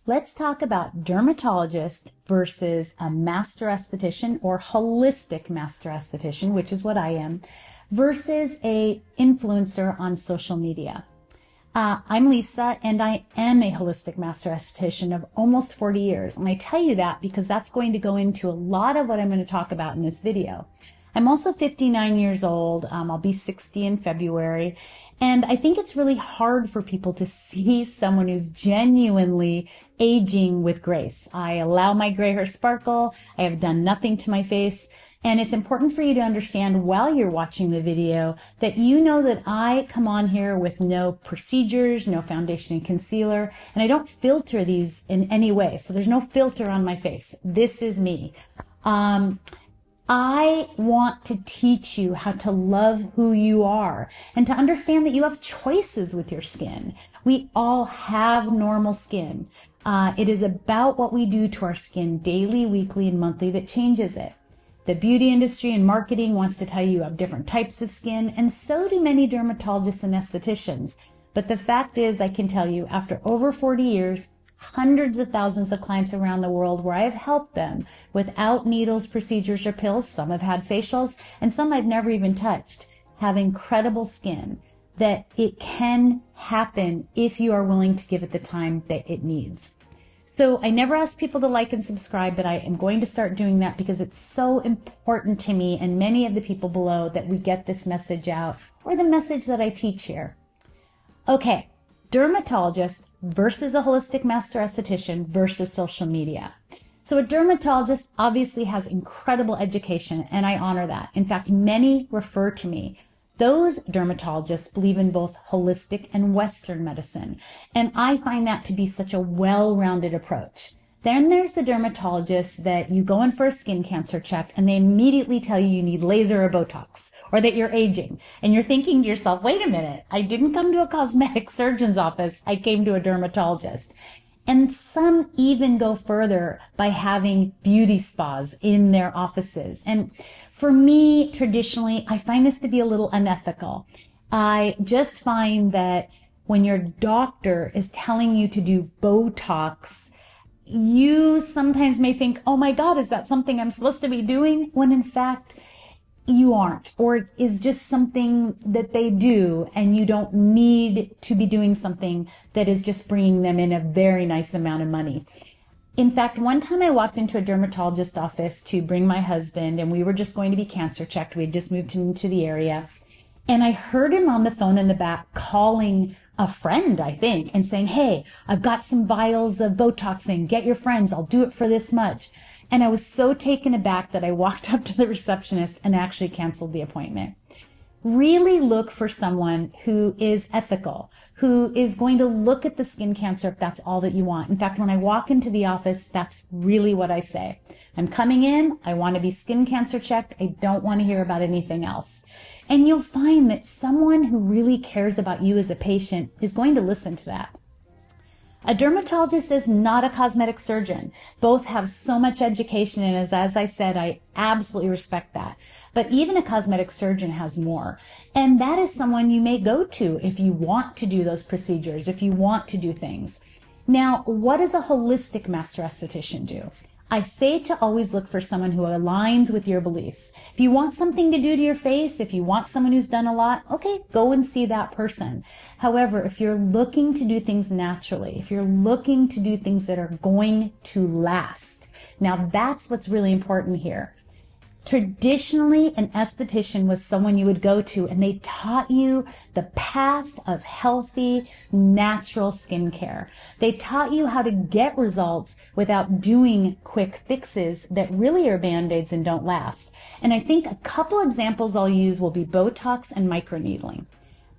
Let's talk about dermatologist versus a master esthetician or holistic master esthetician, which is what I am, versus a influencer on social media. I'm Lisa, and I am a holistic master esthetician of almost 40 years. And I tell you that because that's going to go into a lot of what I'm going to talk about in this video. I'm also 59 years old. I'll be 60 in February. And I think it's really hard for people to see someone who's genuinely aging with grace. I allow my gray hair sparkle. I have done nothing to my face. And it's important for you to understand while you're watching the video that you know that I come on here with no procedures, no foundation and concealer, and I don't filter these in any way. So there's no filter on my face. This is me. I want to teach you how to love who you are and to understand that you have choices with your skin. We all have normal skin. It is about what we do to our skin daily, weekly, and monthly that changes it. The beauty industry and marketing wants to tell you have different types of skin, and so do many dermatologists and estheticians. But the fact is, I can tell you, after over 40 years, hundreds of thousands of clients around the world where I've helped them without needles, procedures, or pills. Some have had facials, and some I've never even touched, have incredible skin, that it can happen if you are willing to give it the time that it needs. So I never ask people to like and subscribe, but I am going to start doing that because it's so important to me and many of the people below that we get this message out, or the message that I teach here. Okay. Dermatologist versus a holistic master esthetician versus social media. So a dermatologist obviously has incredible education, and I honor that. In fact, many refer to me. Those dermatologists believe in both holistic and Western medicine, and I find that to be such a well-rounded approach. Then there's the dermatologist that you go in for a skin cancer check and they immediately tell you need laser or Botox or that you're aging. And you're thinking to yourself, wait a minute, I didn't come to a cosmetic surgeon's office. I came to a dermatologist. And some even go further by having beauty spas in their offices. And for me, traditionally, I find this to be a little unethical. I just find that when your doctor is telling you to do Botox, you sometimes may think, oh my God, is that something I'm supposed to be doing? When in fact, you aren't, or it is just something that they do and you don't need to be doing something that is just bringing them in a very nice amount of money. In fact, one time I walked into a dermatologist office to bring my husband, and we were just going to be cancer checked. We had just moved into the area. And I heard him on the phone in the back calling a friend, I think, and saying, hey, I've got some vials of Botox in. Get your friends. I'll do it for this much. And I was so taken aback that I walked up to the receptionist and actually canceled the appointment. Really look for someone who is ethical, who is going to look at the skin cancer if that's all that you want. In fact, when I walk into the office, that's really what I say. I'm coming in, I want to be skin cancer checked, I don't want to hear about anything else. And you'll find that someone who really cares about you as a patient is going to listen to that. A dermatologist is not a cosmetic surgeon. Both have so much education, and as I said, I absolutely respect that. But even a cosmetic surgeon has more. And that is someone you may go to if you want to do those procedures, if you want to do things. Now, what does a holistic master esthetician do? I say to always look for someone who aligns with your beliefs. If you want something to do to your face, if you want someone who's done a lot, okay, go and see that person. However, if you're looking to do things naturally, if you're looking to do things that are going to last, now that's what's really important here. Traditionally, an esthetician was someone you would go to, and they taught you the path of healthy, natural skincare. They taught you how to get results without doing quick fixes that really are Band-Aids and don't last. And I think a couple examples I'll use will be Botox and microneedling.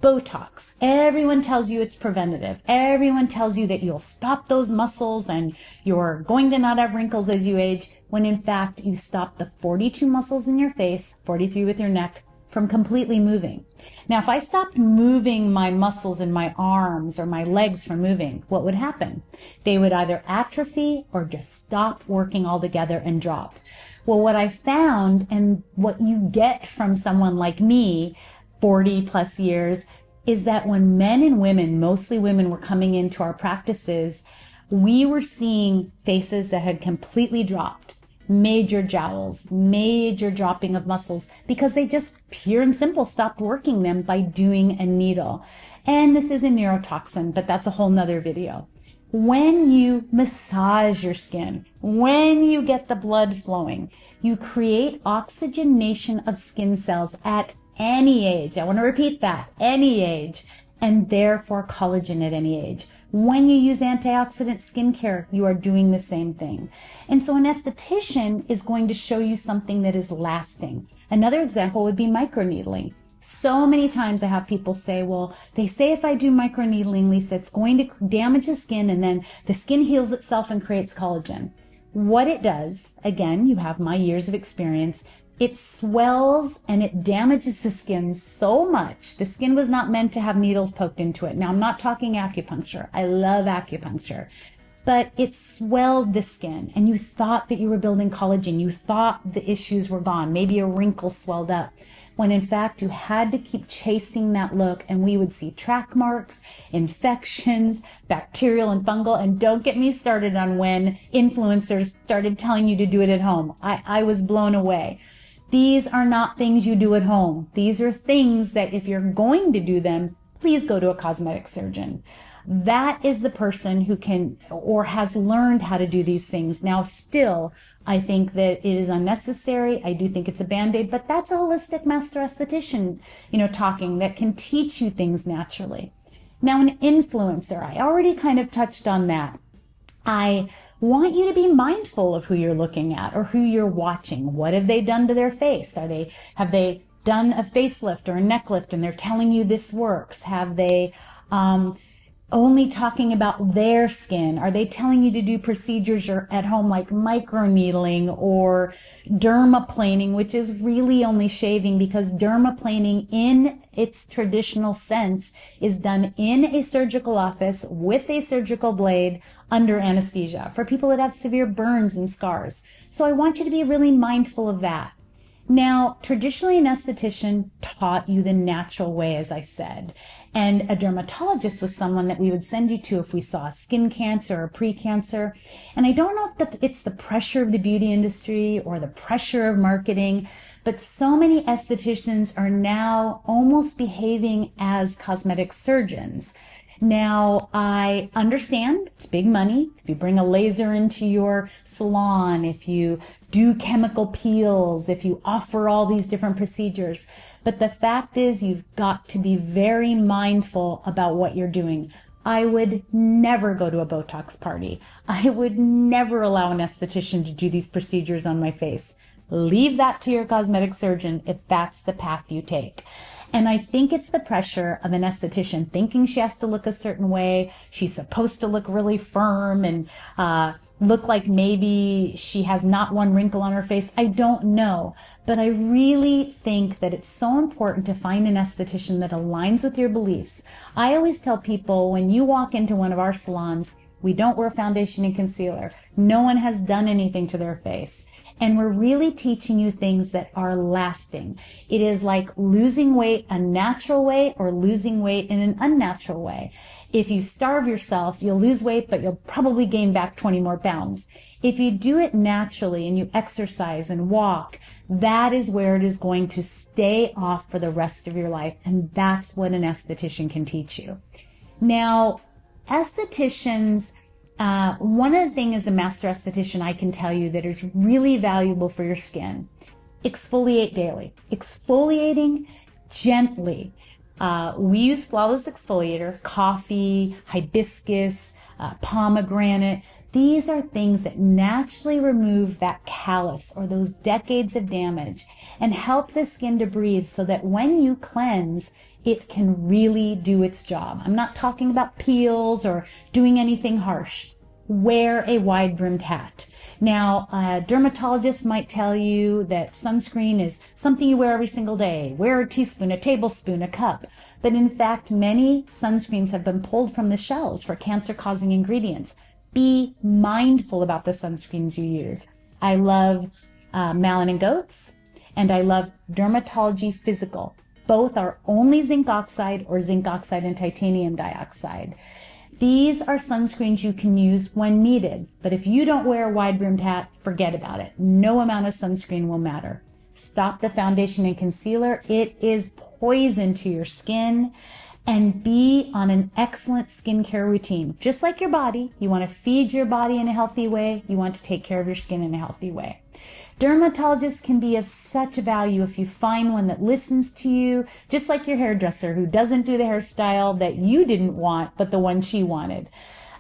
Botox. Everyone tells you it's preventative. Everyone tells you that you'll stop those muscles and you're going to not have wrinkles as you age, when in fact you stop the 42 muscles in your face, 43 with your neck, from completely moving. Now, if I stopped moving my muscles in my arms or my legs from moving, what would happen? They would either atrophy or just stop working altogether and drop. Well, what I found, and what you get from someone like me, 40 plus years, is that when men and women, mostly women, were coming into our practices, we were seeing faces that had completely dropped, major jowls, major dropping of muscles, because they just pure and simple stopped working them by doing a needle. And this is a neurotoxin, but that's a whole nother video. When you massage your skin, when you get the blood flowing, you create oxygenation of skin cells at any age. I want to repeat that, any age, and therefore collagen at any age. When you use antioxidant skincare, you are doing the same thing. And so an esthetician is going to show you something that is lasting. Another example would be microneedling. So many times I have people say, well, they say if I do microneedling, Lisa, it's going to damage the skin and then the skin heals itself and creates collagen. What it does, again, you have my years of experience, it swells and it damages the skin so much. The skin was not meant to have needles poked into it. Now, I'm not talking acupuncture. I love acupuncture. But it swelled the skin and you thought that you were building collagen. You thought the issues were gone. Maybe a wrinkle swelled up, when in fact you had to keep chasing that look, and we would see track marks, infections, bacterial and fungal. And don't get me started on when influencers started telling you to do it at home. I was blown away. These are not things you do at home. These are things that if you're going to do them, please go to a cosmetic surgeon. That is the person who can or has learned how to do these things. Now, still, I think that it is unnecessary. I do think it's a Band-Aid, but that's a holistic master esthetician, talking that can teach you things naturally. Now, an influencer, I already kind of touched on that. I want you to be mindful of who you're looking at or who you're watching. What have they done to their face? Have they done a facelift or a neck lift and they're telling you this works? Have they only talking about their skin? Are they telling you to do procedures at home like microneedling or dermaplaning, which is really only shaving, because dermaplaning in its traditional sense is done in a surgical office with a surgical blade under anesthesia for people that have severe burns and scars. So I want you to be really mindful of that. Now, traditionally, an esthetician taught you the natural way, as I said, and a dermatologist was someone that we would send you to if we saw skin cancer or pre-cancer. And I don't know if it's the pressure of the beauty industry or the pressure of marketing, but so many estheticians are now almost behaving as cosmetic surgeons. Now, I understand it's big money. If you bring a laser into your salon, if you do chemical peels, if you offer all these different procedures. But the fact is, you've got to be very mindful about what you're doing. I would never go to a Botox party. I would never allow an esthetician to do these procedures on my face. Leave that to your cosmetic surgeon if that's the path you take. And I think it's the pressure of an esthetician thinking she has to look a certain way. She's supposed to look really firm and look like maybe she has not one wrinkle on her face. I don't know. But I really think that it's so important to find an esthetician that aligns with your beliefs. I always tell people, when you walk into one of our salons, we don't wear foundation and concealer. No one has done anything to their face. And we're really teaching you things that are lasting. It is like losing weight a natural way or losing weight in an unnatural way. If you starve yourself, you'll lose weight, but you'll probably gain back 20 more pounds. If you do it naturally and you exercise and walk, that is where it is going to stay off for the rest of your life. And that's what an esthetician can teach you. Now, estheticians, one of the things as a master esthetician I can tell you that is really valuable for your skin: exfoliate daily. Exfoliating gently. We use flawless exfoliator, coffee, hibiscus, pomegranate. These are things that naturally remove that callus or those decades of damage and help the skin to breathe so that when you cleanse, it can really do its job. I'm not talking about peels or doing anything harsh. Wear a wide-brimmed hat. Now, a dermatologist might tell you that sunscreen is something you wear every single day. Wear a teaspoon, a tablespoon, a cup. But in fact, many sunscreens have been pulled from the shelves for cancer-causing ingredients. Be mindful about the sunscreens you use. I love Malin & Goetz, and I love Dermatology Physical. Both are only zinc oxide or zinc oxide and titanium dioxide. These are sunscreens you can use when needed, but if you don't wear a wide-brimmed hat, forget about it. No amount of sunscreen will matter. Stop the foundation and concealer. It is poison to your skin. And be on an excellent skincare routine. Just like your body, you want to feed your body in a healthy way. You want to take care of your skin in a healthy way. Dermatologists can be of such value if you find one that listens to you, just like your hairdresser who doesn't do the hairstyle that you didn't want, but the one she wanted.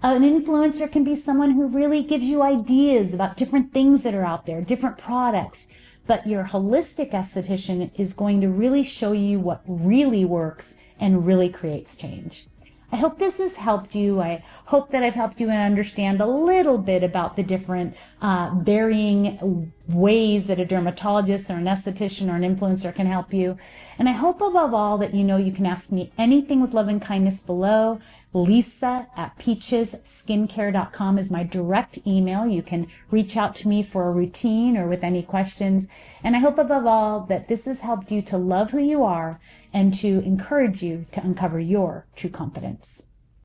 An influencer can be someone who really gives you ideas about different things that are out there, different products. But your holistic esthetician is going to really show you what really works and really creates change. I hope this has helped you. I hope that I've helped you understand a little bit about the different varying ways that a dermatologist or an esthetician or an influencer can help you. And I hope above all that you know you can ask me anything with love and kindness below. Lisa@peachesskincare.com is my direct email. You can reach out to me for a routine or with any questions. And I hope above all that this has helped you to love who you are and to encourage you to uncover your true confidence.